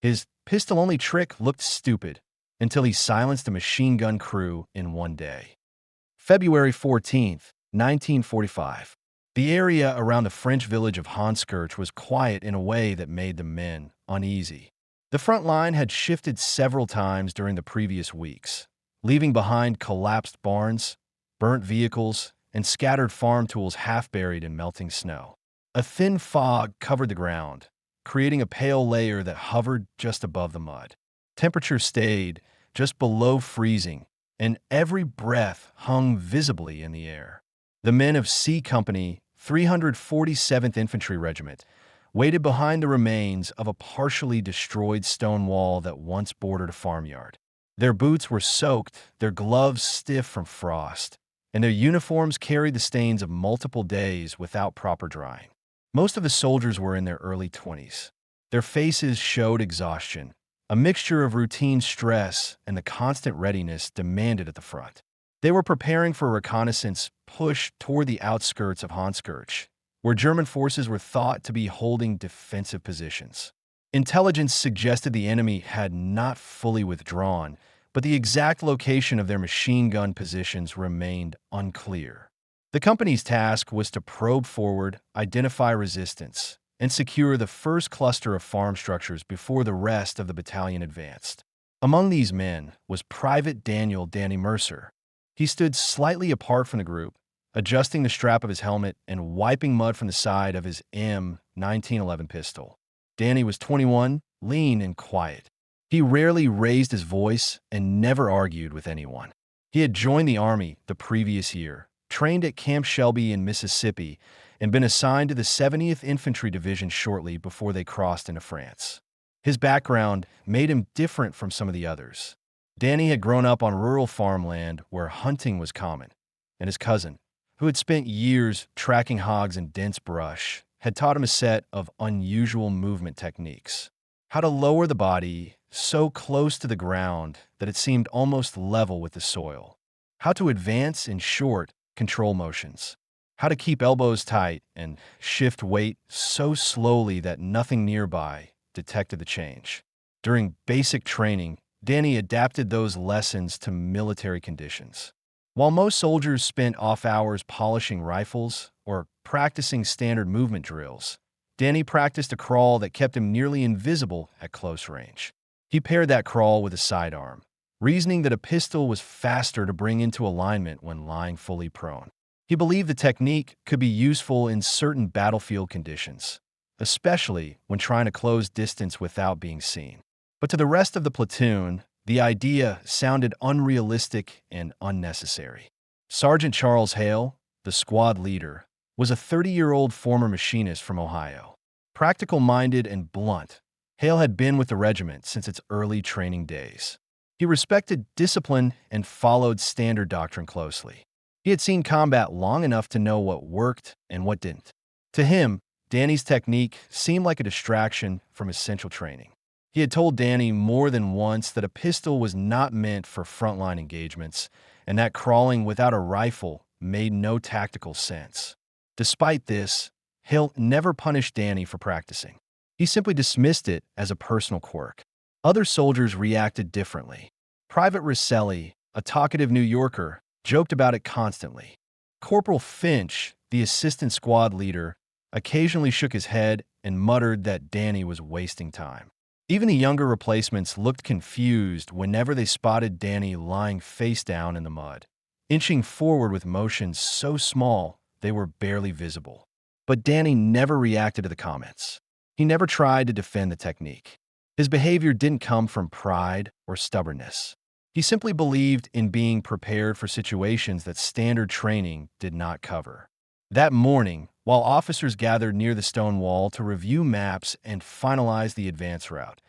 His pistol-only trick looked stupid until he silenced a machine gun crew in one day. February 14th, 1945. The area around the French village of Honskirch was quiet in a way that made the men uneasy. The front line had shifted several times during the previous weeks, leaving behind collapsed barns, burnt vehicles, and scattered farm tools half buried in melting snow. A thin fog covered the ground, creating a pale layer that hovered just above the mud. Temperature stayed just below freezing, and every breath hung visibly in the air. The men of C Company, 347th Infantry Regiment, waited behind the remains of a partially destroyed stone wall that once bordered a farmyard. Their boots were soaked, their gloves stiff from frost, and their uniforms carried the stains of multiple days without proper drying. Most of the soldiers were in their early 20s. Their faces showed exhaustion, a mixture of routine stress and the constant readiness demanded at the front. They were preparing for a reconnaissance push toward the outskirts of Honskirch, where German forces were thought to be holding defensive positions. Intelligence suggested the enemy had not fully withdrawn, but the exact location of their machine gun positions remained unclear. The company's task was to probe forward, identify resistance, and secure the first cluster of farm structures before the rest of the battalion advanced. Among these men was Private Danny Mercer. He stood slightly apart from the group, adjusting the strap of his helmet and wiping mud from the side of his M1911 pistol. Danny was 21, lean and quiet. He rarely raised his voice and never argued with anyone. He had joined the Army the previous year, trained at Camp Shelby in Mississippi, and been assigned to the 70th Infantry Division shortly before they crossed into France. His background made him different from some of the others. Danny had grown up on rural farmland where hunting was common, and his cousin, who had spent years tracking hogs in dense brush, had taught him a set of unusual movement techniques. How to lower the body so close to the ground that it seemed almost level with the soil. How to advance in short, control motions. How to keep elbows tight and shift weight so slowly that nothing nearby detected the change. During basic training, Danny adapted those lessons to military conditions. While most soldiers spent off hours polishing rifles or practicing standard movement drills, Danny practiced a crawl that kept him nearly invisible at close range. He paired that crawl with a sidearm, reasoning that a pistol was faster to bring into alignment when lying fully prone. He believed the technique could be useful in certain battlefield conditions, especially when trying to close distance without being seen. But to the rest of the platoon, the idea sounded unrealistic and unnecessary. Sergeant Charles Hale, the squad leader, was a 30-year-old former machinist from Ohio. Practical-minded and blunt, Hale had been with the regiment since its early training days. He respected discipline and followed standard doctrine closely. He had seen combat long enough to know what worked and what didn't. To him, Danny's technique seemed like a distraction from essential training. He had told Danny more than once that a pistol was not meant for frontline engagements, and that crawling without a rifle made no tactical sense. Despite this, Hale never punished Danny for practicing. He simply dismissed it as a personal quirk. Other soldiers reacted differently. Private Rosselli, a talkative New Yorker, joked about it constantly. Corporal Finch, the assistant squad leader, occasionally shook his head and muttered that Danny was wasting time. Even the younger replacements looked confused whenever they spotted Danny lying face down in the mud, inching forward with motions so small they were barely visible. But Danny never reacted to the comments. He never tried to defend the technique. His behavior didn't come from pride or stubbornness. He simply believed in being prepared for situations that standard training did not cover. That morning, while officers gathered near the stone wall to review maps and finalize the advance route,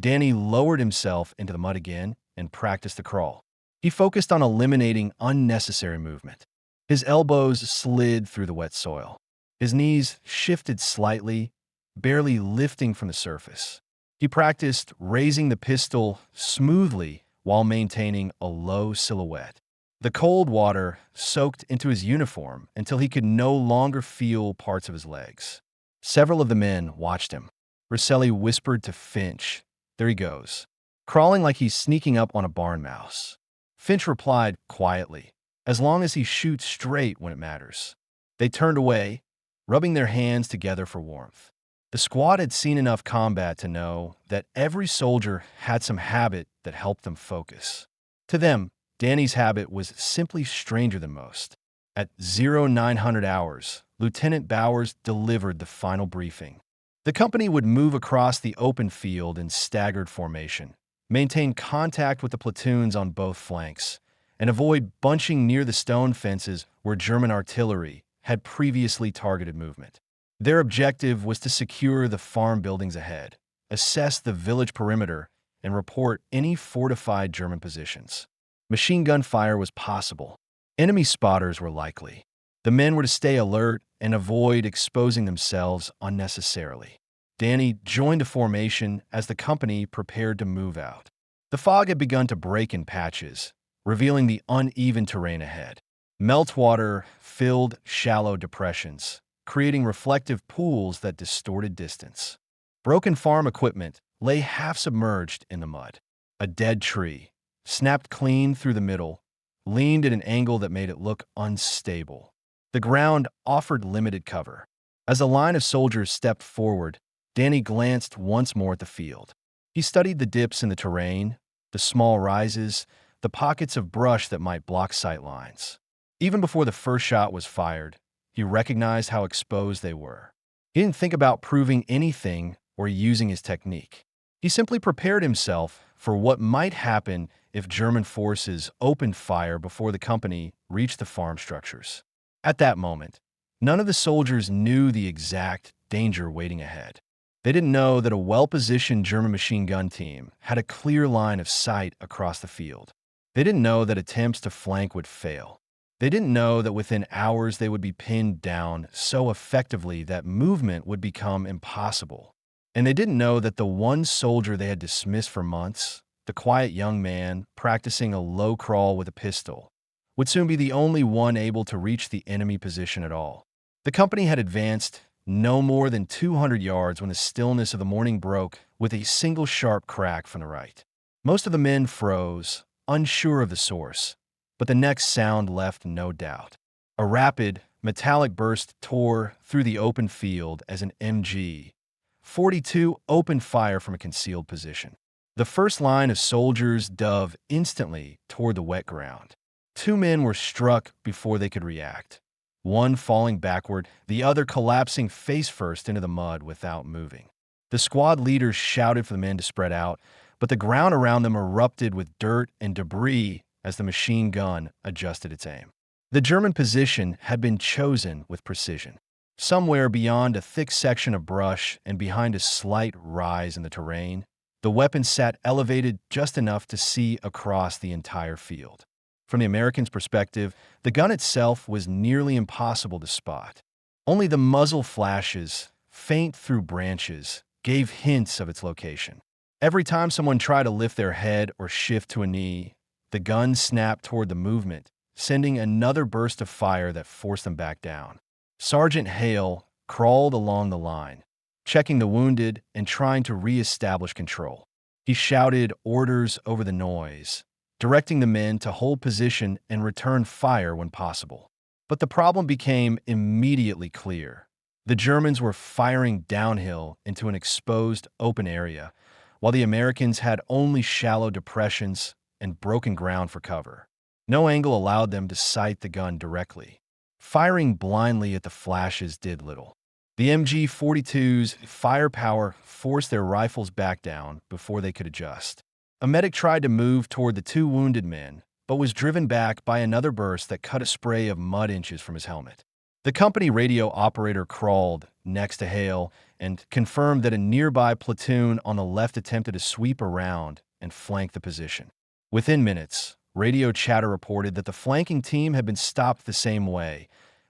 Danny lowered himself into the mud again and practiced the crawl. He focused on eliminating unnecessary movement. His elbows slid through the wet soil. His knees shifted slightly, barely lifting from the surface. He practiced raising the pistol smoothly while maintaining a low silhouette. The cold water soaked into his uniform until he could no longer feel parts of his legs. Several of the men watched him. Rosselli whispered to Finch, There he goes, crawling like he's sneaking up on a barn mouse. Finch replied quietly, as long as he shoots straight when it matters. They turned away, rubbing their hands together for warmth. The squad had seen enough combat to know that every soldier had some habit that helped them focus. To them, Danny's habit was simply stranger than most. At 0900 hours, Lieutenant Bowers delivered the final briefing. The company would move across the open field in staggered formation, maintain contact with the platoons on both flanks, and avoid bunching near the stone fences where German artillery had previously targeted movement. Their objective was to secure the farm buildings ahead, assess the village perimeter, and report any fortified German positions. Machine gun fire was possible. Enemy spotters were likely. The men were to stay alert and avoid exposing themselves unnecessarily. Danny joined the formation as the company prepared to move out. The fog had begun to break in patches, revealing the uneven terrain ahead. Meltwater filled shallow depressions, creating reflective pools that distorted distance. Broken farm equipment lay half submerged in the mud. A dead tree, snapped clean through the middle, leaned at an angle that made it look unstable. The ground offered limited cover. As a line of soldiers stepped forward, Danny glanced once more at the field. He studied the dips in the terrain, the small rises, the pockets of brush that might block sight lines. Even before the first shot was fired, he recognized how exposed they were. He didn't think about proving anything or using his technique. He simply prepared himself for what might happen if German forces opened fire before the company reached the farm structures. At that moment, none of the soldiers knew the exact danger waiting ahead. They didn't know that a well-positioned German machine gun team had a clear line of sight across the field. They didn't know that attempts to flank would fail. They didn't know that within hours they would be pinned down so effectively that movement would become impossible. And they didn't know that the one soldier they had dismissed for months, the quiet young man practicing a low crawl with a pistol, would soon be the only one able to reach the enemy position at all. The company had advanced no more than 200 yards when the stillness of the morning broke with a single sharp crack from the right. Most of the men froze, unsure of the source, but the next sound left no doubt. A rapid, metallic burst tore through the open field as an MG-42 opened fire from a concealed position. The first line of soldiers dove instantly toward the wet ground. Two men were struck before they could react, one falling backward, the other collapsing face first into the mud without moving. The squad leaders shouted for the men to spread out, but the ground around them erupted with dirt and debris as the machine gun adjusted its aim. The German position had been chosen with precision. Somewhere beyond a thick section of brush and behind a slight rise in the terrain, the weapon sat elevated just enough to see across the entire field. From the Americans' perspective, the gun itself was nearly impossible to spot. Only the muzzle flashes, faint through branches, gave hints of its location. Every time someone tried to lift their head or shift to a knee, the gun snapped toward the movement, sending another burst of fire that forced them back down. Sergeant Hale crawled along the line, checking the wounded and trying to re-establish control. He shouted orders over the noise, directing the men to hold position and return fire when possible. But the problem became immediately clear. The Germans were firing downhill into an exposed open area, while the Americans had only shallow depressions and broken ground for cover. No angle allowed them to sight the gun directly. Firing blindly at the flashes did little. The MG-42's firepower forced their rifles back down before they could adjust. A medic tried to move toward the two wounded men, but was driven back by another burst that cut a spray of mud inches from his helmet. The company radio operator crawled next to Hale and confirmed that a nearby platoon on the left attempted to sweep around and flank the position. Within minutes, radio chatter reported that the flanking team had been stopped the same way,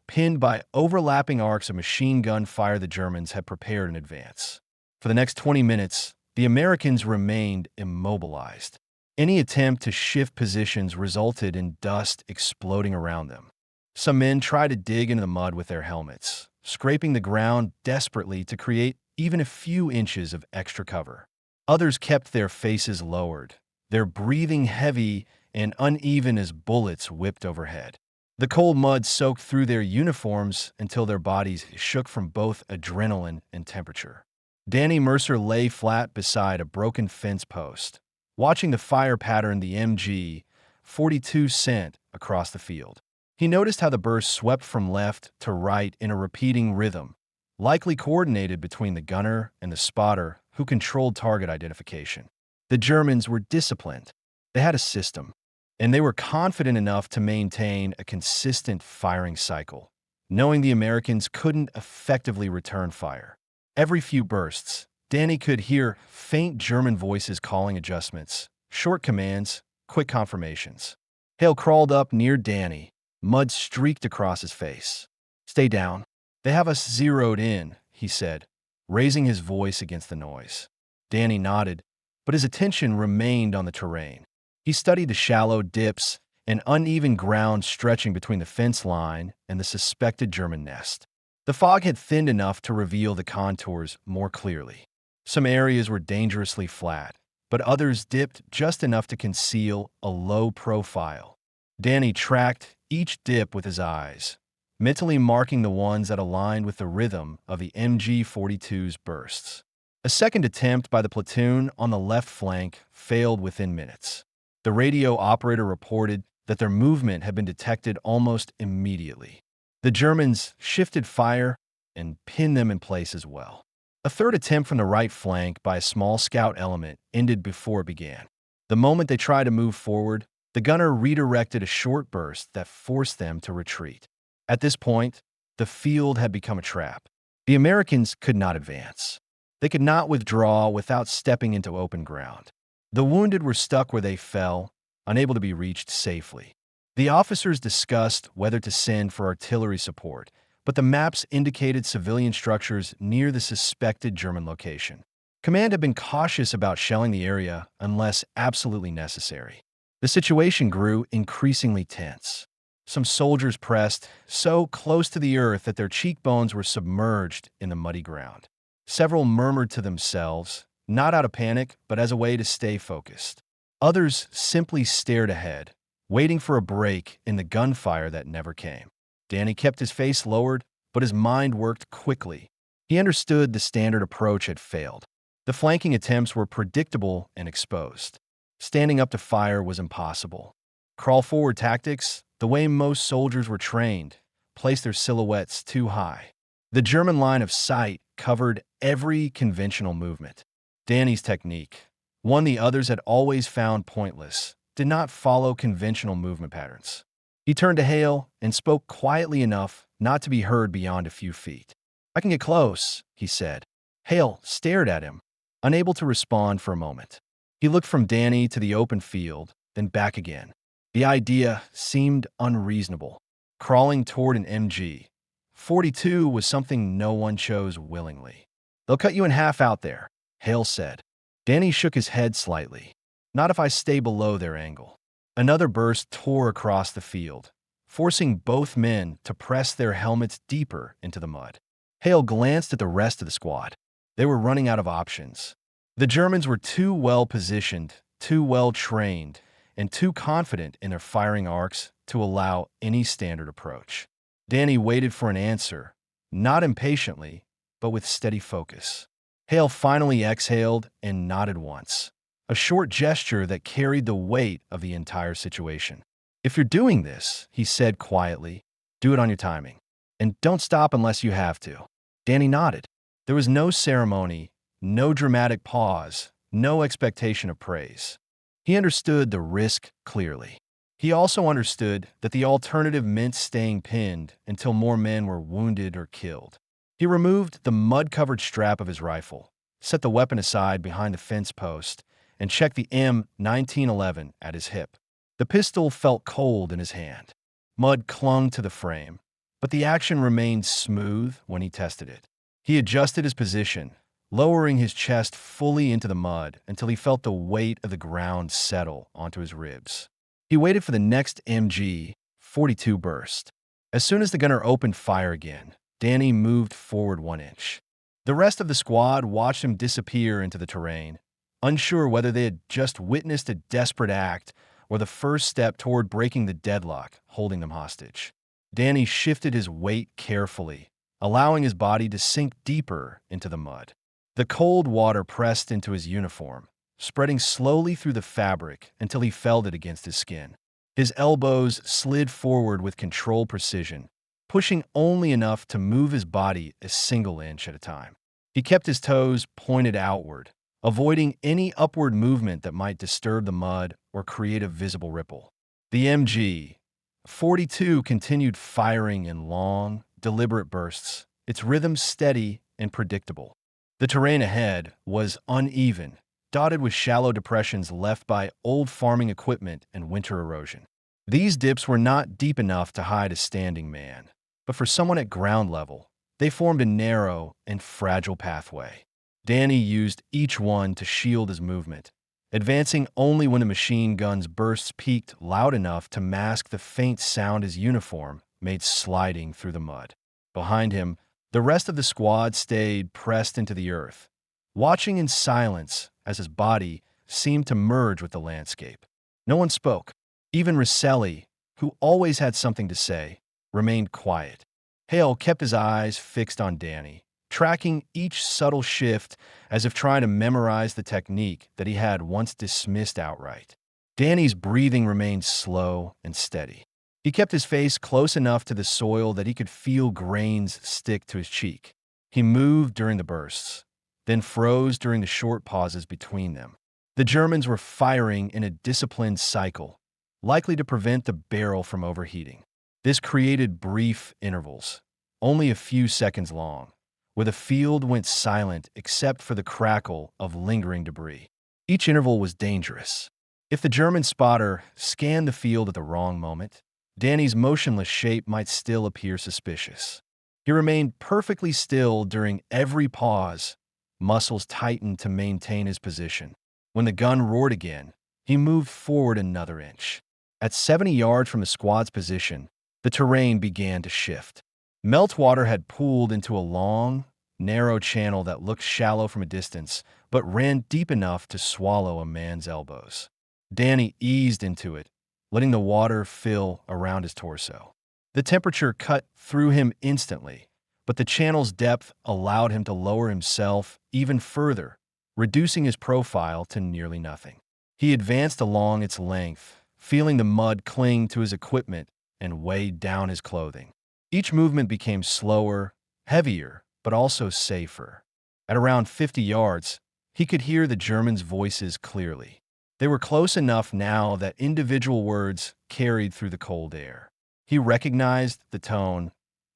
pinned by overlapping arcs of machine gun fire the Germans had prepared in advance. For the next 20 minutes, the Americans remained immobilized. Any attempt to shift positions resulted in dust exploding around them. Some men tried to dig into the mud with their helmets, scraping the ground desperately to create even a few inches of extra cover. Others kept their faces lowered, their breathing heavy and uneven as bullets whipped overhead. The cold mud soaked through their uniforms until their bodies shook from both adrenaline and temperature. Danny Mercer lay flat beside a broken fence post, watching the fire pattern the MG-42 sent across the field. He noticed how the burst swept from left to right in a repeating rhythm, likely coordinated between the gunner and the spotter who controlled target identification. The Germans were disciplined. They had a system, and they were confident enough to maintain a consistent firing cycle, knowing the Americans couldn't effectively return fire. Every few bursts, Danny could hear faint German voices calling adjustments, short commands, quick confirmations. Hale crawled up near Danny. Mud streaked across his face. "Stay down. They have us zeroed in," he said, raising his voice against the noise. Danny nodded, but his attention remained on the terrain. He studied the shallow dips and uneven ground stretching between the fence line and the suspected German nest. The fog had thinned enough to reveal the contours more clearly. Some areas were dangerously flat, but others dipped just enough to conceal a low profile. Danny tracked each dip with his eyes, mentally marking the ones that aligned with the rhythm of the MG-42's bursts. A second attempt by the platoon on the left flank failed within minutes. The radio operator reported that their movement had been detected almost immediately. The Germans shifted fire and pinned them in place as well. A third attempt from the right flank by a small scout element ended before it began. The moment they tried to move forward, the gunner redirected a short burst that forced them to retreat. At this point, the field had become a trap. The Americans could not advance. They could not withdraw without stepping into open ground. The wounded were stuck where they fell, unable to be reached safely. The officers discussed whether to send for artillery support, but the maps indicated civilian structures near the suspected German location. Command had been cautious about shelling the area unless absolutely necessary. The situation grew increasingly tense. Some soldiers pressed so close to the earth that their cheekbones were submerged in the muddy ground. Several murmured to themselves, not out of panic, but as a way to stay focused. Others simply stared ahead, waiting for a break in the gunfire that never came. Danny kept his face lowered, but his mind worked quickly. He understood the standard approach had failed. The flanking attempts were predictable and exposed. Standing up to fire was impossible. Crawl-forward tactics, the way most soldiers were trained, placed their silhouettes too high. The German line of sight covered every conventional movement. Danny's technique, one the others had always found pointless, did not follow conventional movement patterns. He turned to Hale and spoke quietly enough not to be heard beyond a few feet. "I can get close," he said. Hale stared at him, unable to respond for a moment. He looked from Danny to the open field, then back again. The idea seemed unreasonable. Crawling toward an MG-42 was something no one chose willingly. "They'll cut you in half out there," Hale said. Danny shook his head slightly. "Not if I stay below their angle." Another burst tore across the field, forcing both men to press their helmets deeper into the mud. Hale glanced at the rest of the squad. They were running out of options. The Germans were too well positioned, too well trained, and too confident in their firing arcs to allow any standard approach. Danny waited for an answer, not impatiently, but with steady focus. Hale finally exhaled and nodded once, a short gesture that carried the weight of the entire situation. "If you're doing this," he said quietly, "do it on your timing. And don't stop unless you have to." Danny nodded. There was no ceremony, no dramatic pause, no expectation of praise. He understood the risk clearly. He also understood that the alternative meant staying pinned until more men were wounded or killed. He removed the mud-covered strap of his rifle, set the weapon aside behind the fence post, and checked the M1911 at his hip. The pistol felt cold in his hand. Mud clung to the frame, but the action remained smooth when he tested it. He adjusted his position, lowering his chest fully into the mud until he felt the weight of the ground settle onto his ribs. He waited for the next MG-42 burst. As soon as the gunner opened fire again, Danny moved forward 1 inch. The rest of the squad watched him disappear into the terrain, unsure whether they had just witnessed a desperate act or the first step toward breaking the deadlock holding them hostage. Danny shifted his weight carefully, allowing his body to sink deeper into the mud. The cold water pressed into his uniform, spreading slowly through the fabric until he felt it against his skin. His elbows slid forward with controlled precision, pushing only enough to move his body a single inch at a time. He kept his toes pointed outward, avoiding any upward movement that might disturb the mud or create a visible ripple. The MG-42 continued firing in long, deliberate bursts, its rhythm steady and predictable. The terrain ahead was uneven, dotted with shallow depressions left by old farming equipment and winter erosion. These dips were not deep enough to hide a standing man, but for someone at ground level, they formed a narrow and fragile pathway. Danny used each one to shield his movement, advancing only when the machine gun's bursts peaked loud enough to mask the faint sound his uniform made sliding through the mud. Behind him, the rest of the squad stayed pressed into the earth, watching in silence as his body seemed to merge with the landscape. No one spoke. Even Rosselli, who always had something to say, remained quiet. Hale kept his eyes fixed on Danny, tracking each subtle shift as if trying to memorize the technique that he had once dismissed outright. Danny's breathing remained slow and steady. He kept his face close enough to the soil that he could feel grains stick to his cheek. He moved during the bursts, then froze during the short pauses between them. The Germans were firing in a disciplined cycle, likely to prevent the barrel from overheating. This created brief intervals, only a few seconds long, where the field went silent except for the crackle of lingering debris. Each interval was dangerous. If the German spotter scanned the field at the wrong moment, Danny's motionless shape might still appear suspicious. He remained perfectly still during every pause, muscles tightened to maintain his position. When the gun roared again, he moved forward another inch. At 70 yards from the squad's position, the terrain began to shift. Meltwater had pooled into a long, narrow channel that looked shallow from a distance, but ran deep enough to swallow a man's elbows. Danny eased into it, letting the water fill around his torso. The temperature cut through him instantly, but the channel's depth allowed him to lower himself even further, reducing his profile to nearly nothing. He advanced along its length, feeling the mud cling to his equipment and weigh down his clothing. Each movement became slower, heavier, but also safer. At around 50 yards, he could hear the Germans' voices clearly. They were close enough now that individual words carried through the cold air. He recognized the tone,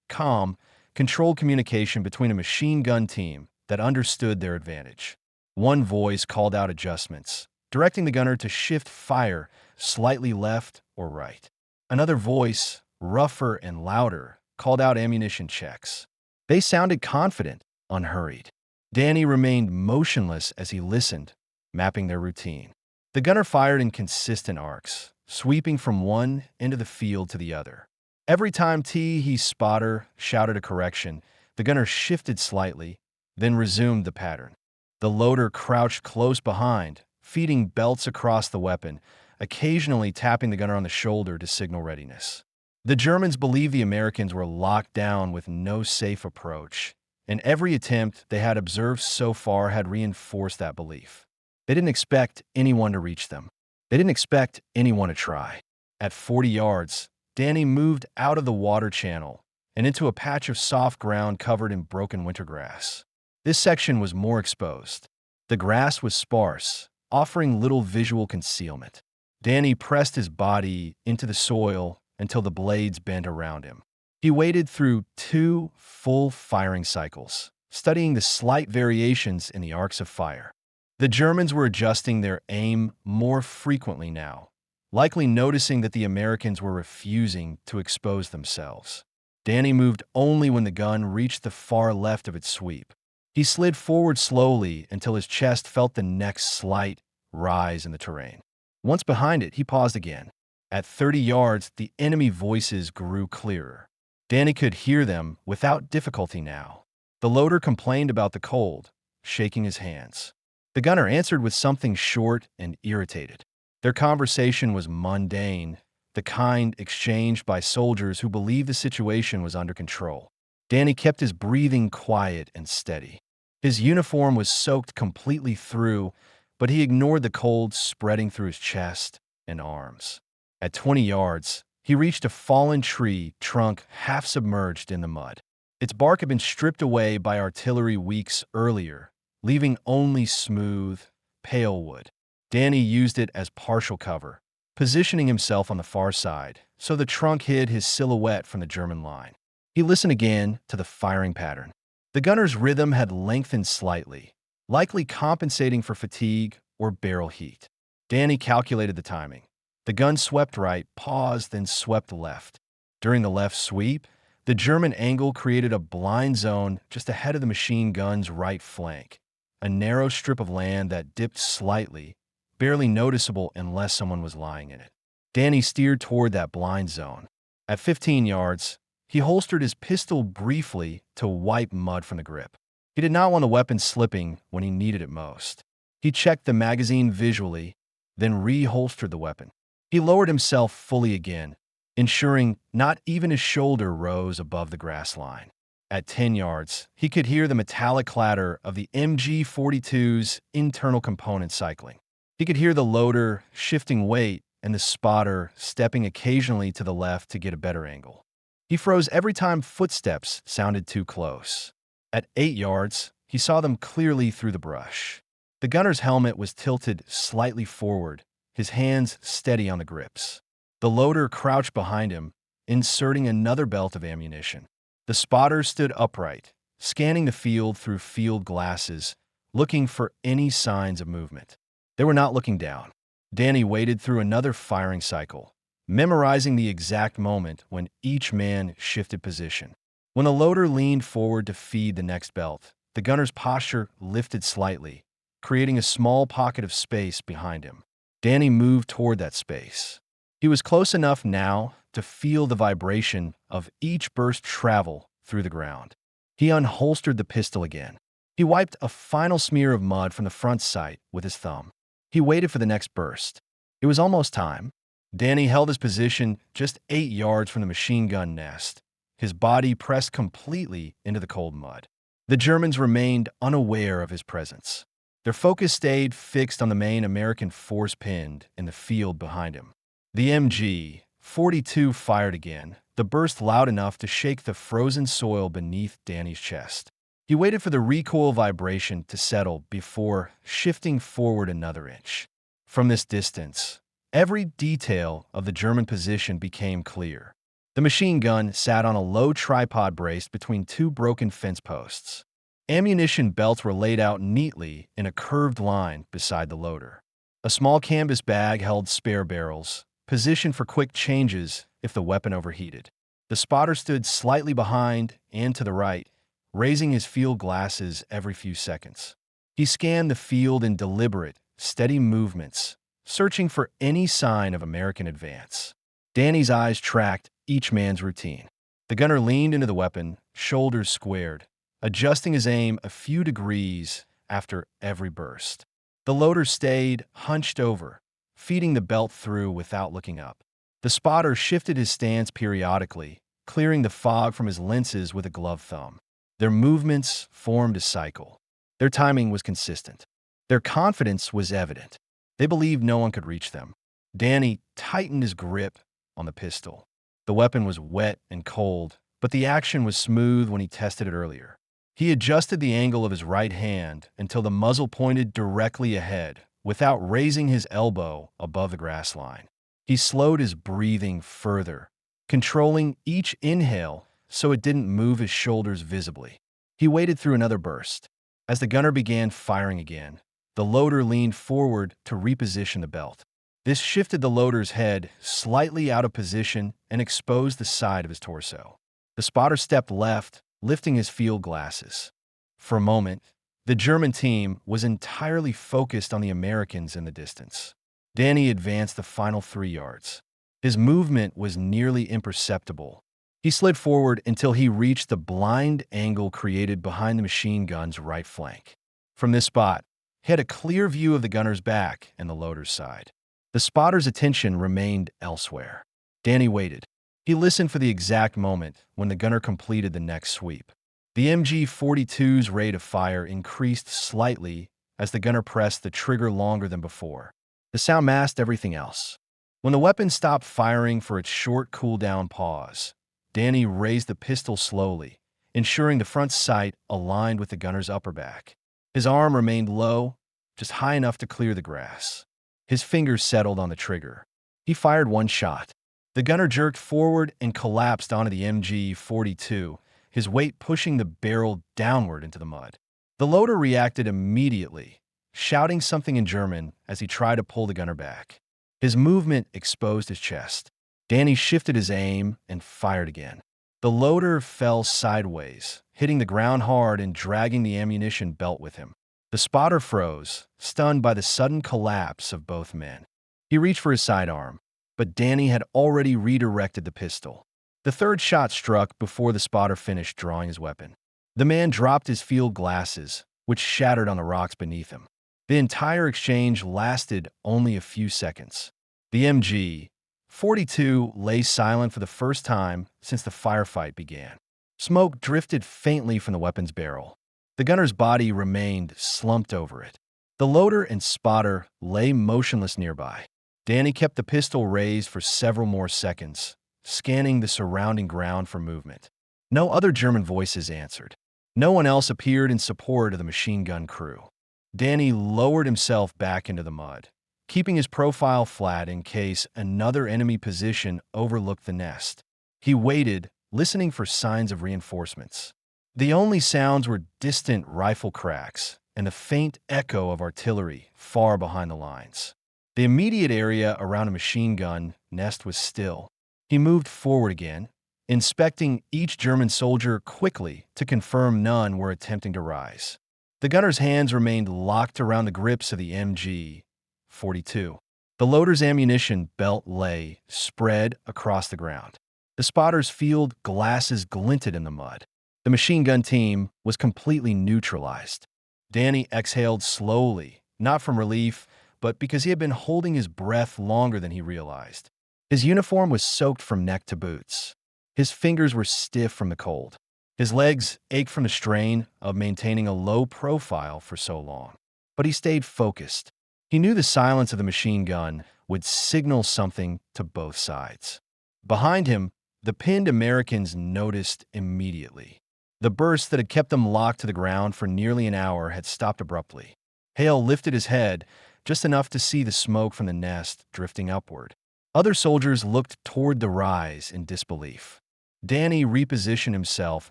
calm, controlled communication between a machine gun team that understood their advantage. One voice called out adjustments, directing the gunner to shift fire slightly left or right. Another voice, rougher and louder, called out ammunition checks. They sounded confident, unhurried. Danny remained motionless as he listened, mapping their routine. The gunner fired in consistent arcs, sweeping from one end of the field to the other. Every time his spotter shouted a correction, the gunner shifted slightly, then resumed the pattern. The loader crouched close behind, feeding belts across the weapon, occasionally tapping the gunner on the shoulder to signal readiness. The Germans believed the Americans were locked down with no safe approach, and every attempt they had observed so far had reinforced that belief. They didn't expect anyone to reach them. They didn't expect anyone to try. At 40 yards, Danny moved out of the water channel and into a patch of soft ground covered in broken winter grass. This section was more exposed. The grass was sparse, offering little visual concealment. Danny pressed his body into the soil until the blades bent around him. He waited through 2 full firing cycles, studying the slight variations in the arcs of fire. The Germans were adjusting their aim more frequently now, likely noticing that the Americans were refusing to expose themselves. Danny moved only when the gun reached the far left of its sweep. He slid forward slowly until his chest felt the next slight rise in the terrain. Once behind it, he paused again. At 30 yards, the enemy voices grew clearer. Danny could hear them without difficulty now. The loader complained about the cold, shaking his hands. The gunner answered with something short and irritated. Their conversation was mundane, the kind exchanged by soldiers who believed the situation was under control. Danny kept his breathing quiet and steady. His uniform was soaked completely through, but he ignored the cold spreading through his chest and arms. At 20 yards, he reached a fallen tree trunk half submerged in the mud. Its bark had been stripped away by artillery weeks earlier, leaving only smooth, pale wood. Danny used it as partial cover, positioning himself on the far side so the trunk hid his silhouette from the German line. He listened again to the firing pattern. The gunner's rhythm had lengthened slightly, likely compensating for fatigue or barrel heat. Danny calculated the timing. The gun swept right, paused, then swept left. During the left sweep, the German angle created a blind zone just ahead of the machine gun's right flank, a narrow strip of land that dipped slightly, barely noticeable unless someone was lying in it. Danny steered toward that blind zone. At 15 yards, he holstered his pistol briefly to wipe mud from the grip. He did not want the weapon slipping when he needed it most. He checked the magazine visually, then reholstered the weapon. He lowered himself fully again, ensuring not even his shoulder rose above the grass line. At 10 yards, he could hear the metallic clatter of the MG-42's internal components cycling. He could hear the loader shifting weight and the spotter stepping occasionally to the left to get a better angle. He froze every time footsteps sounded too close. At 8 yards, he saw them clearly through the brush. The gunner's helmet was tilted slightly forward, his hands steady on the grips. The loader crouched behind him, inserting another belt of ammunition. The spotter stood upright, scanning the field through field glasses, looking for any signs of movement. They were not looking down. Danny waited through another firing cycle, memorizing the exact moment when each man shifted position. When the loader leaned forward to feed the next belt, the gunner's posture lifted slightly, creating a small pocket of space behind him. Danny moved toward that space. He was close enough now to feel the vibration of each burst travel through the ground. He unholstered the pistol again. He wiped a final smear of mud from the front sight with his thumb. He waited for the next burst. It was almost time. Danny held his position just 8 yards from the machine gun nest, his body pressed completely into the cold mud. The Germans remained unaware of his presence. Their focus stayed fixed on the main American force pinned in the field behind him. The MG-42 fired again, the burst loud enough to shake the frozen soil beneath Danny's chest. He waited for the recoil vibration to settle before shifting forward another inch. From this distance, every detail of the German position became clear. The machine gun sat on a low tripod braced between two broken fence posts. Ammunition belts were laid out neatly in a curved line beside the loader. A small canvas bag held spare barrels, positioned for quick changes if the weapon overheated. The spotter stood slightly behind and to the right, raising his field glasses every few seconds. He scanned the field in deliberate, steady movements, searching for any sign of American advance. Danny's eyes tracked each man's routine. The gunner leaned into the weapon, shoulders squared, adjusting his aim a few degrees after every burst. The loader stayed hunched over, feeding the belt through without looking up. The spotter shifted his stance periodically, clearing the fog from his lenses with a gloved thumb. Their movements formed a cycle. Their timing was consistent. Their confidence was evident. They believed no one could reach them. Danny tightened his grip on the pistol. The weapon was wet and cold, but the action was smooth when he tested it earlier. He adjusted the angle of his right hand until the muzzle pointed directly ahead, without raising his elbow above the grass line. He slowed his breathing further, controlling each inhale so it didn't move his shoulders visibly. He waited through another burst. As the gunner began firing again, the loader leaned forward to reposition the belt. This shifted the loader's head slightly out of position and exposed the side of his torso. The spotter stepped left, lifting his field glasses. For a moment, the German team was entirely focused on the Americans in the distance. Danny advanced the final 3 yards. His movement was nearly imperceptible. He slid forward until he reached the blind angle created behind the machine gun's right flank. From this spot, He had a clear view of the gunner's back and the loader's side. The spotter's attention remained elsewhere. Danny waited. He listened for the exact moment when the gunner completed the next sweep. The MG-42's rate of fire increased slightly as the gunner pressed the trigger longer than before. The sound masked everything else. When the weapon stopped firing for its short cool-down pause, Danny raised the pistol slowly, ensuring the front sight aligned with the gunner's upper back. His arm remained low, just high enough to clear the grass. His fingers settled on the trigger. He fired one shot. The gunner jerked forward and collapsed onto the MG-42, his weight pushing the barrel downward into the mud. The loader reacted immediately, shouting something in German as he tried to pull the gunner back. His movement exposed his chest. Danny shifted his aim and fired again. The loader fell sideways, hitting the ground hard and dragging the ammunition belt with him. The spotter froze, stunned by the sudden collapse of both men. He reached for his sidearm, but Danny had already redirected the pistol. The third shot struck before the spotter finished drawing his weapon. The man dropped his field glasses, which shattered on the rocks beneath him. The entire exchange lasted only a few seconds. The MG-42 lay silent for the first time since the firefight began. Smoke drifted faintly from the weapon's barrel. The gunner's body remained slumped over it. The loader and spotter lay motionless nearby. Danny kept the pistol raised for several more seconds, scanning the surrounding ground for movement. No other German voices answered. No one else appeared in support of the machine gun crew. Danny lowered himself back into the mud, keeping his profile flat in case another enemy position overlooked the nest. He waited, listening for signs of reinforcements. The only sounds were distant rifle cracks and the faint echo of artillery far behind the lines. The immediate area around a machine gun nest was still. He moved forward again, inspecting each German soldier quickly to confirm none were attempting to rise. The gunner's hands remained locked around the grips of the MG-42. The loader's ammunition belt lay spread across the ground. The spotter's field glasses glinted in the mud. The machine gun team was completely neutralized. Danny exhaled slowly, not from relief, but because he had been holding his breath longer than he realized. His uniform was soaked from neck to boots. His fingers were stiff from the cold. His legs ached from the strain of maintaining a low profile for so long. But he stayed focused. He knew the silence of the machine gun would signal something to both sides. Behind him, the pinned Americans noticed immediately. The burst that had kept them locked to the ground for nearly an hour had stopped abruptly. Hale lifted his head, just enough to see the smoke from the nest drifting upward. Other soldiers looked toward the rise in disbelief. Danny repositioned himself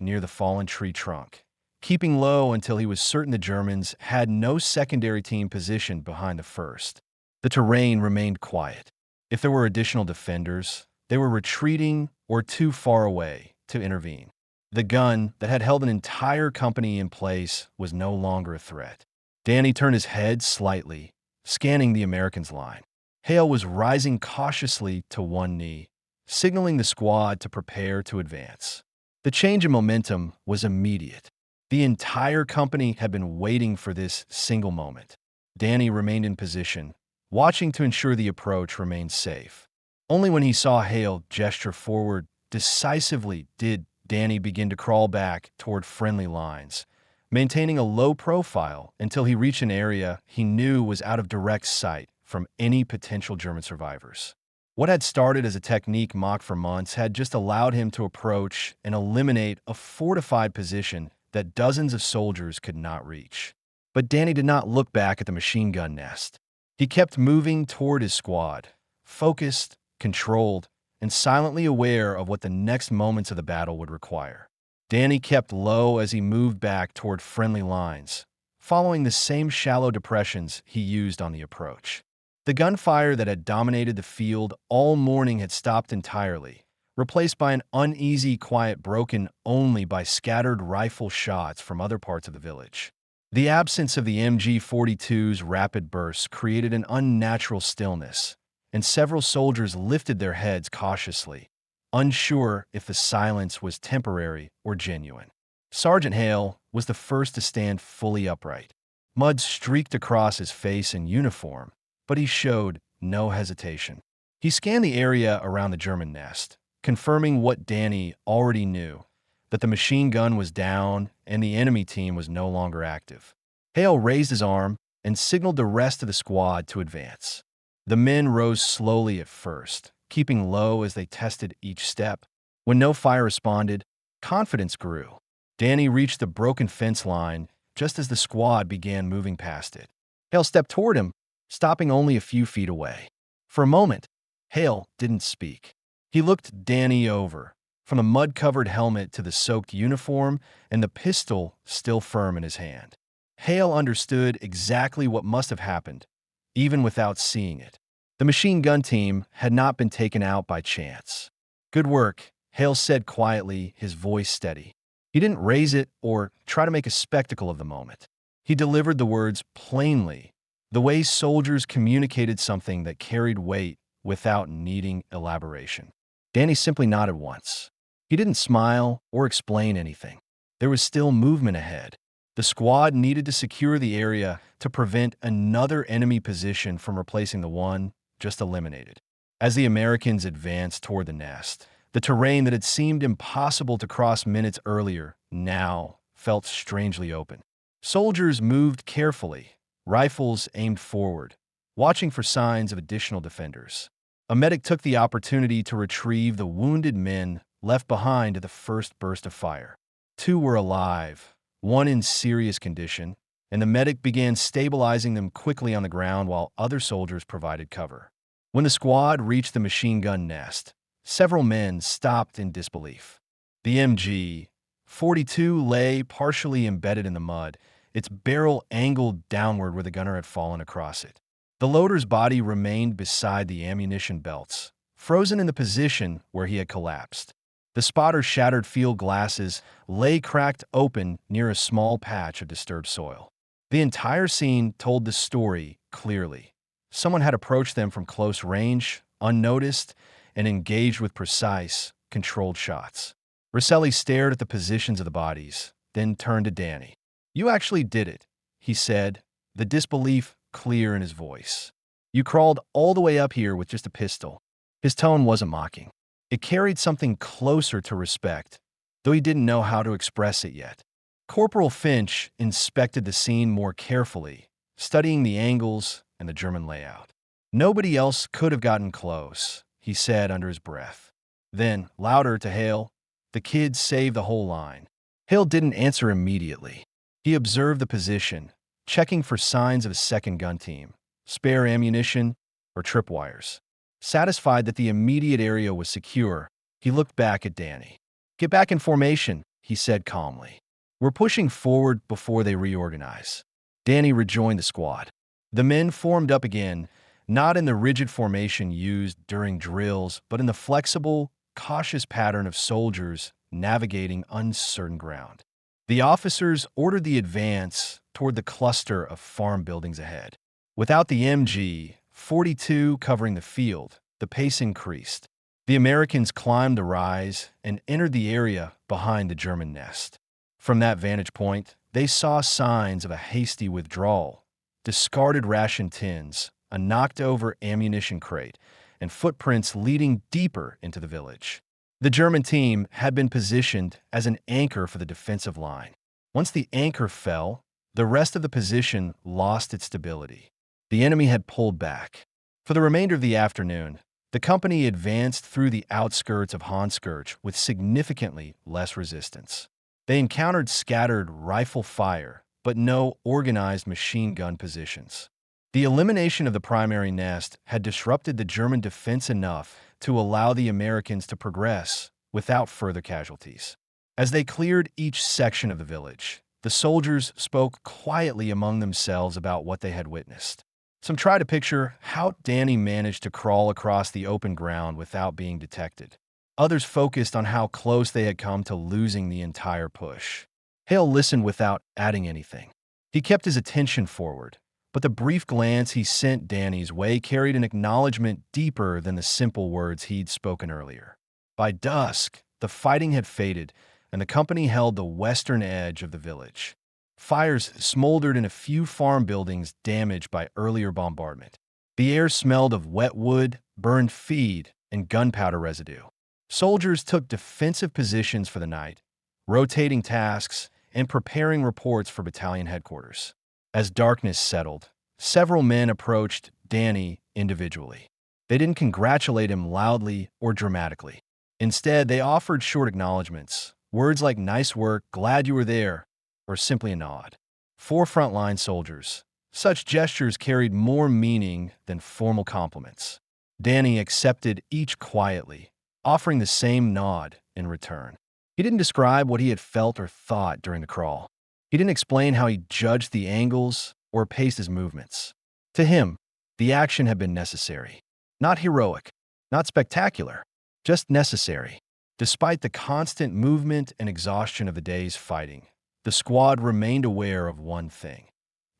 near the fallen tree trunk, keeping low until he was certain the Germans had no secondary team positioned behind the first. The terrain remained quiet. If there were additional defenders, they were retreating or too far away to intervene. The gun that had held an entire company in place was no longer a threat. Danny turned his head slightly, scanning the Americans' line. Hale was rising cautiously to one knee, signaling the squad to prepare to advance. The change in momentum was immediate. The entire company had been waiting for this single moment. Danny remained in position, watching to ensure the approach remained safe. Only when he saw Hale gesture forward decisively did Danny began to crawl back toward friendly lines, maintaining a low profile until he reached an area he knew was out of direct sight from any potential German survivors. What had started as a technique mocked for months had just allowed him to approach and eliminate a fortified position that dozens of soldiers could not reach. But Danny did not look back at the machine gun nest. He kept moving toward his squad, focused, controlled, and silently aware of what the next moments of the battle would require. Danny kept low as he moved back toward friendly lines, following the same shallow depressions he used on the approach. The gunfire that had dominated the field all morning had stopped entirely, replaced by an uneasy quiet broken only by scattered rifle shots from other parts of the village. The absence of the MG-42's rapid bursts created an unnatural stillness, and several soldiers lifted their heads cautiously, unsure if the silence was temporary or genuine. Sergeant Hale was the first to stand fully upright. Mud streaked across his face and uniform, but he showed no hesitation. He scanned the area around the German nest, confirming what Danny already knew, that the machine gun was down and the enemy team was no longer active. Hale raised his arm and signaled the rest of the squad to advance. The men rose slowly at first, keeping low as they tested each step. When no fire responded, confidence grew. Danny reached the broken fence line just as the squad began moving past it. Hale stepped toward him, stopping only a few feet away. For a moment, Hale didn't speak. He looked Danny over, from the mud-covered helmet to the soaked uniform and the pistol still firm in his hand. Hale understood exactly what must have happened, even without seeing it. The machine gun team had not been taken out by chance. "Good work," Hale said quietly, his voice steady. He didn't raise it or try to make a spectacle of the moment. He delivered the words plainly, the way soldiers communicated something that carried weight without needing elaboration. Danny simply nodded once. He didn't smile or explain anything. There was still movement ahead. The squad needed to secure the area to prevent another enemy position from replacing the one just eliminated. As the Americans advanced toward the nest, the terrain that had seemed impossible to cross minutes earlier now felt strangely open. Soldiers moved carefully, rifles aimed forward, watching for signs of additional defenders. A medic took the opportunity to retrieve the wounded men left behind at the first burst of fire. 2 were alive, 1 in serious condition, and the medic began stabilizing them quickly on the ground while other soldiers provided cover. When the squad reached the machine gun nest, several men stopped in disbelief. The MG-42 lay partially embedded in the mud, its barrel angled downward where the gunner had fallen across it. The loader's body remained beside the ammunition belts, frozen in the position where he had collapsed. The spotter's shattered field glasses lay cracked open near a small patch of disturbed soil. The entire scene told the story clearly. Someone had approached them from close range, unnoticed, and engaged with precise, controlled shots. Rosselli stared at the positions of the bodies, then turned to Danny. "You actually did it," he said, the disbelief clear in his voice. "You crawled all the way up here with just a pistol." His tone wasn't mocking. It carried something closer to respect, though he didn't know how to express it yet. Corporal Finch inspected the scene more carefully, studying the angles and the German layout. "Nobody else could have gotten close," he said under his breath. Then, louder to Hale, "The kids saved the whole line." Hale didn't answer immediately. He observed the position, checking for signs of a second gun team, spare ammunition, or tripwires. Satisfied that the immediate area was secure, he looked back at Danny. "Get back in formation," he said calmly. "We're pushing forward before they reorganize." Danny rejoined the squad. The men formed up again, not in the rigid formation used during drills, but in the flexible, cautious pattern of soldiers navigating uncertain ground. The officers ordered the advance toward the cluster of farm buildings ahead. Without the MG-42 covering the field, the pace increased. The Americans climbed the rise and entered the area behind the German nest. From that vantage point, they saw signs of a hasty withdrawal, discarded ration tins, a knocked-over ammunition crate, and footprints leading deeper into the village. The German team had been positioned as an anchor for the defensive line. Once the anchor fell, the rest of the position lost its stability. The enemy had pulled back. For the remainder of the afternoon, the company advanced through the outskirts of Hanskirch with significantly less resistance. They encountered scattered rifle fire, but no organized machine gun positions. The elimination of the primary nest had disrupted the German defense enough to allow the Americans to progress without further casualties. As they cleared each section of the village, the soldiers spoke quietly among themselves about what they had witnessed. Some tried to picture how Danny managed to crawl across the open ground without being detected. Others focused on how close they had come to losing the entire push. Hale listened without adding anything. He kept his attention forward, but the brief glance he sent Danny's way carried an acknowledgement deeper than the simple words he'd spoken earlier. By dusk, the fighting had faded, and the company held the western edge of the village. Fires smoldered in a few farm buildings damaged by earlier bombardment. The air smelled of wet wood, burned feed, and gunpowder residue. Soldiers took defensive positions for the night, rotating tasks and preparing reports for battalion headquarters. As darkness settled, several men approached Danny individually. They didn't congratulate him loudly or dramatically. Instead, they offered short acknowledgments, words like "nice work," "glad you were there," or simply a nod. For frontline soldiers, such gestures carried more meaning than formal compliments. Danny accepted each quietly, offering the same nod in return. He didn't describe what he had felt or thought during the crawl. He didn't explain how he judged the angles or paced his movements. To him, the action had been necessary. Not heroic, not spectacular, just necessary. Despite the constant movement and exhaustion of the day's fighting, the squad remained aware of one thing.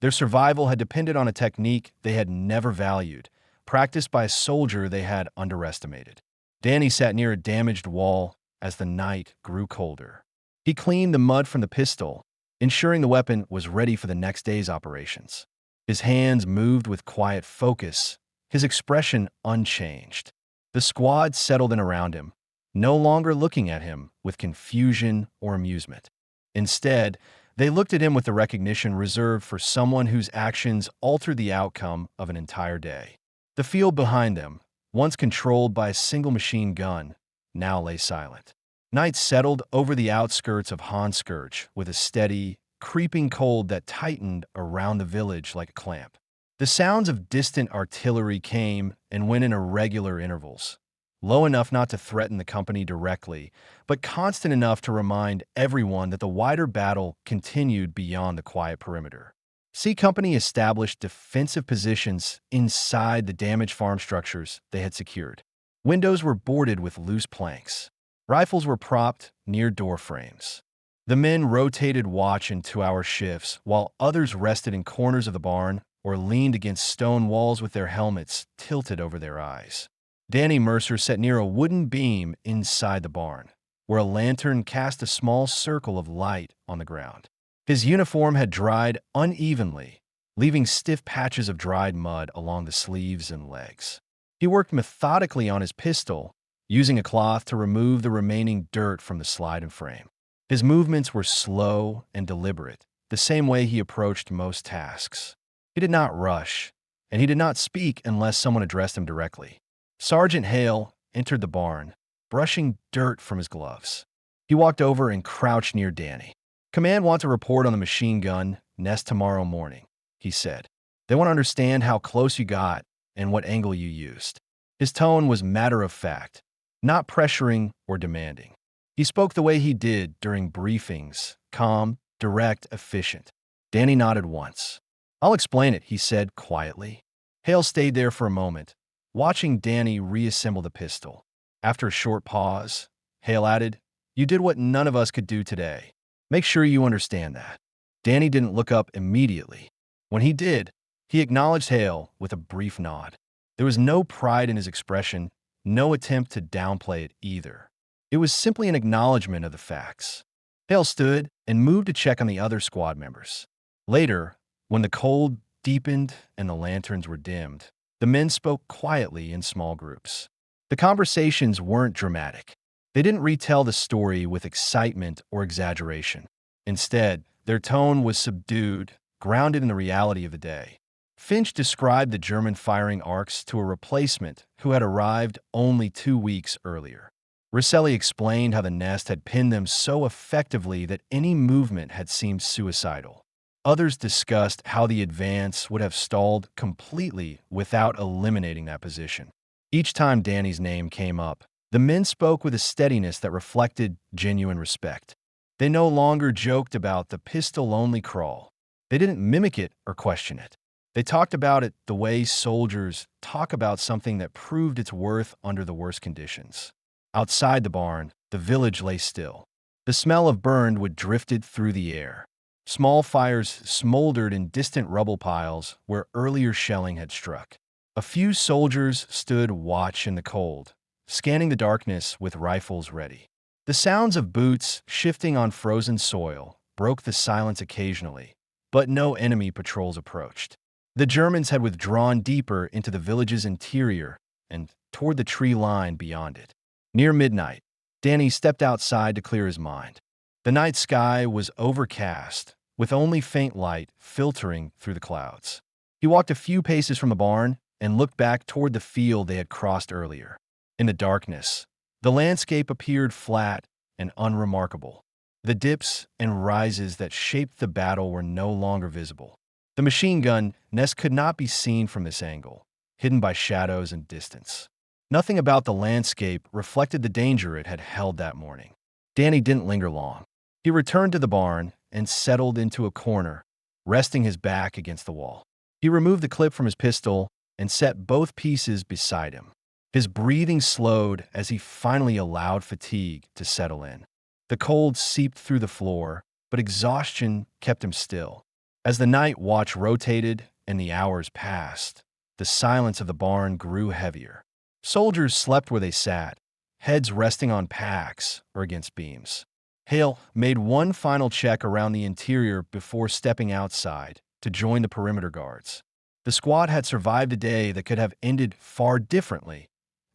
Their survival had depended on a technique they had never valued, practiced by a soldier they had underestimated. Danny sat near a damaged wall as the night grew colder. He cleaned the mud from the pistol, ensuring the weapon was ready for the next day's operations. His hands moved with quiet focus, his expression unchanged. The squad settled in around him, no longer looking at him with confusion or amusement. Instead, they looked at him with the recognition reserved for someone whose actions altered the outcome of an entire day. The field behind them, once controlled by a single machine gun, now lay silent. Night settled over the outskirts of Hanskirch with a steady, creeping cold that tightened around the village like a clamp. The sounds of distant artillery came and went in irregular intervals, low enough not to threaten the company directly, but constant enough to remind everyone that the wider battle continued beyond the quiet perimeter. C Company established defensive positions inside the damaged farm structures they had secured. Windows were boarded with loose planks. Rifles were propped near door frames. The men rotated watch in 2-hour shifts, while others rested in corners of the barn or leaned against stone walls with their helmets tilted over their eyes. Danny Mercer sat near a wooden beam inside the barn, where a lantern cast a small circle of light on the ground. His uniform had dried unevenly, leaving stiff patches of dried mud along the sleeves and legs. He worked methodically on his pistol, using a cloth to remove the remaining dirt from the slide and frame. His movements were slow and deliberate, the same way he approached most tasks. He did not rush, and he did not speak unless someone addressed him directly. Sergeant Hale entered the barn, brushing dirt from his gloves. He walked over and crouched near Danny. "Command wants a report on the machine gun nest tomorrow morning," he said. "They want to understand how close you got and what angle you used." His tone was matter-of-fact, not pressuring or demanding. He spoke the way he did during briefings, calm, direct, efficient. Danny nodded once. "I'll explain it," he said quietly. Hale stayed there for a moment, watching Danny reassemble the pistol. After a short pause, Hale added, "You did what none of us could do today. Make sure you understand that." Danny didn't look up immediately. When he did, he acknowledged Hale with a brief nod. There was no pride in his expression, no attempt to downplay it either. It was simply an acknowledgement of the facts. Hale stood and moved to check on the other squad members. Later, when the cold deepened and the lanterns were dimmed, the men spoke quietly in small groups. The conversations weren't dramatic. They didn't retell the story with excitement or exaggeration. Instead, their tone was subdued, grounded in the reality of the day. Finch described the German firing arcs to a replacement who had arrived only 2 weeks earlier. Rosselli explained how the nest had pinned them so effectively that any movement had seemed suicidal. Others discussed how the advance would have stalled completely without eliminating that position. Each time Danny's name came up, the men spoke with a steadiness that reflected genuine respect. They no longer joked about the pistol-only crawl. They didn't mimic it or question it. They talked about it the way soldiers talk about something that proved its worth under the worst conditions. Outside the barn, the village lay still. The smell of burned wood drifted through the air. Small fires smoldered in distant rubble piles where earlier shelling had struck. A few soldiers stood watch in the cold, scanning the darkness with rifles ready. The sounds of boots shifting on frozen soil broke the silence occasionally, but no enemy patrols approached. The Germans had withdrawn deeper into the village's interior and toward the tree line beyond it. Near midnight, Danny stepped outside to clear his mind. The night sky was overcast, with only faint light filtering through the clouds. He walked a few paces from the barn and looked back toward the field they had crossed earlier. In the darkness, the landscape appeared flat and unremarkable. The dips and rises that shaped the battle were no longer visible. The machine gun nest could not be seen from this angle, hidden by shadows and distance. Nothing about the landscape reflected the danger it had held that morning. Danny didn't linger long. He returned to the barn and settled into a corner, resting his back against the wall. He removed the clip from his pistol and set both pieces beside him. His breathing slowed as he finally allowed fatigue to settle in. The cold seeped through the floor, but exhaustion kept him still. As the night watch rotated and the hours passed, the silence of the barn grew heavier. Soldiers slept where they sat, heads resting on packs or against beams. Hale made one final check around the interior before stepping outside to join the perimeter guards. The squad had survived a day that could have ended far differently,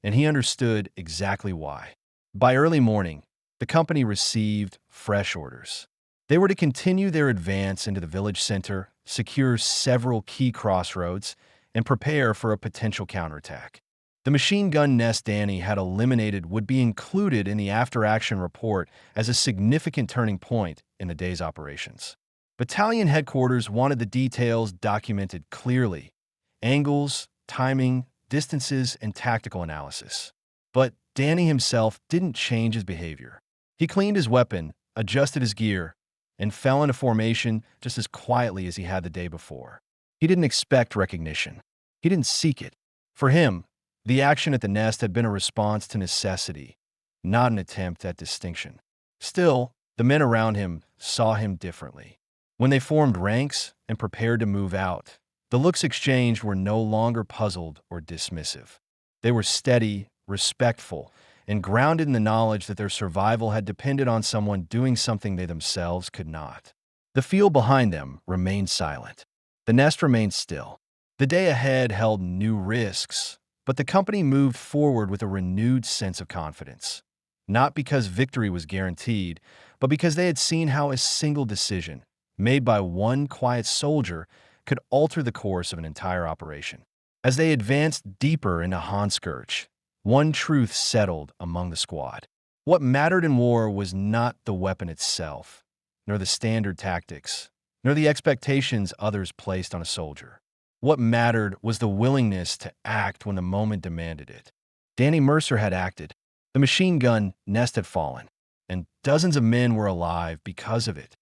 and he understood exactly why. By early morning, the company received fresh orders. They were to continue their advance into the village center, secure several key crossroads, and prepare for a potential counterattack. The machine gun nest Danny had eliminated would be included in the after-action report as a significant turning point in the day's operations. Battalion headquarters wanted the details documented clearly: angles, timing, distances, and tactical analysis. But Danny himself didn't change his behavior. He cleaned his weapon, adjusted his gear, and fell into formation just as quietly as he had the day before. He didn't expect recognition. He didn't seek it. For him, the action at the nest had been a response to necessity, not an attempt at distinction. Still, the men around him saw him differently. When they formed ranks and prepared to move out, the looks exchanged were no longer puzzled or dismissive. They were steady, respectful, and grounded in the knowledge that their survival had depended on someone doing something they themselves could not. The field behind them remained silent. The nest remained still. The day ahead held new risks, but the company moved forward with a renewed sense of confidence. Not because victory was guaranteed, but because they had seen how a single decision, made by one quiet soldier, could alter the course of an entire operation. As they advanced deeper into Hanskirch, one truth settled among the squad. What mattered in war was not the weapon itself, nor the standard tactics, nor the expectations others placed on a soldier. What mattered was the willingness to act when the moment demanded it. Danny Mercer had acted. The machine gun nest had fallen, and dozens of men were alive because of it.